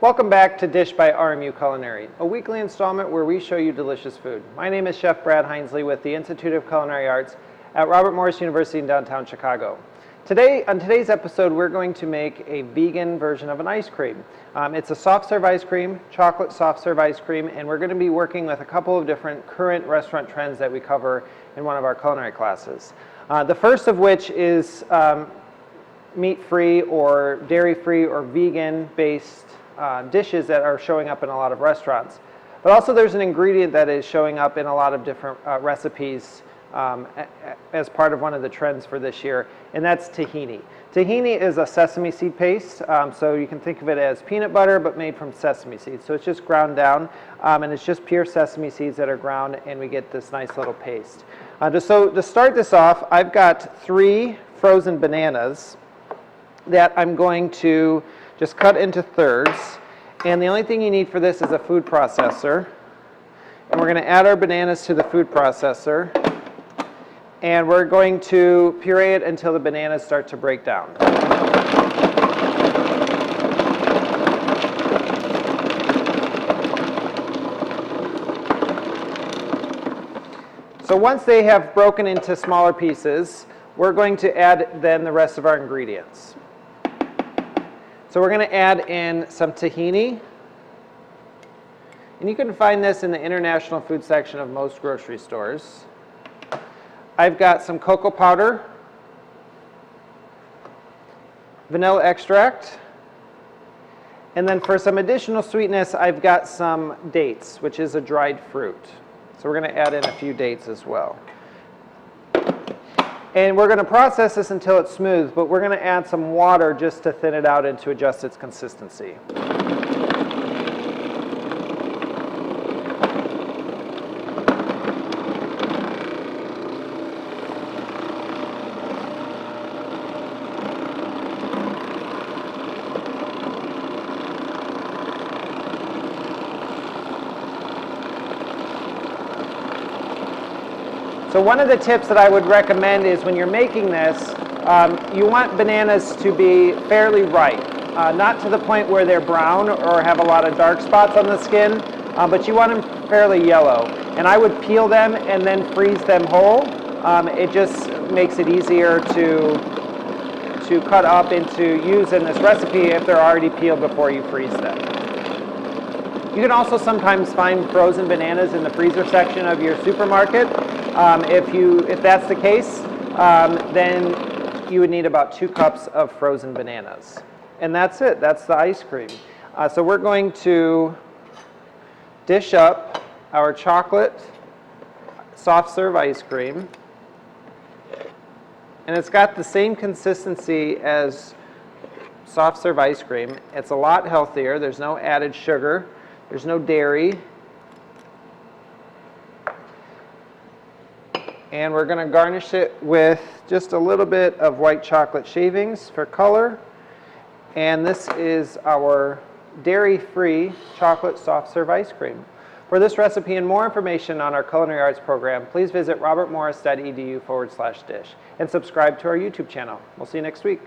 Welcome back to Dish by RMU Culinary, a weekly installment where we show you delicious food. My name is Chef Brad Hinesley with the Institute of Culinary Arts at Robert Morris University in downtown Chicago. On today's episode, we're going to make a vegan version of an ice cream. It's a soft serve ice cream, chocolate soft serve ice cream, and we're going to be working with a couple of different current restaurant trends that we cover in one of our culinary classes. The first of which is meat-free or dairy-free or vegan-based dishes that are showing up in a lot of restaurants. But also there's an ingredient that is showing up in a lot of different recipes as part of one of the trends for this year, and that's tahini. Tahini is a sesame seed paste, so you can think of it as peanut butter but made from sesame seeds. So it's just ground down, and it's just pure sesame seeds that are ground, and we get this nice little paste. So to start this off, I've got 3 frozen bananas that I'm going to just cut into thirds, and the only thing you need for this is a food processor. And we're going to add our bananas to the food processor, and we're going to puree it until the bananas start to break down. So once they have broken into smaller pieces, we're going to add then the rest of our ingredients. So we're going to add in some tahini, and you can find this in the international food section of most grocery stores. I've got some cocoa powder, vanilla extract, and then for some additional sweetness, I've got some dates, which is a dried fruit. So we're going to add in a few dates as well. And we're going to process this until it's smooth, but we're going to add some water just to thin it out and to adjust its consistency. So one of the tips that I would recommend is when you're making this, you want bananas to be fairly ripe. Not to the point where they're brown or have a lot of dark spots on the skin, but you want them fairly yellow. And I would peel them and then freeze them whole. It just makes it easier to cut up and to use in this recipe if they're already peeled before you freeze them. You can also sometimes find frozen bananas in the freezer section of your supermarket. If that's the case, then you would need about 2 cups of frozen bananas. And that's it. That's the ice cream. So we're going to dish up our chocolate soft serve ice cream. And it's got the same consistency as soft serve ice cream. It's a lot healthier. There's no added sugar. There's no dairy. And we're going to garnish it with just a little bit of white chocolate shavings for color. And this is our dairy-free chocolate soft serve ice cream. For this recipe and more information on our culinary arts program, please visit robertmorris.edu/dish and subscribe to our YouTube channel. We'll see you next week.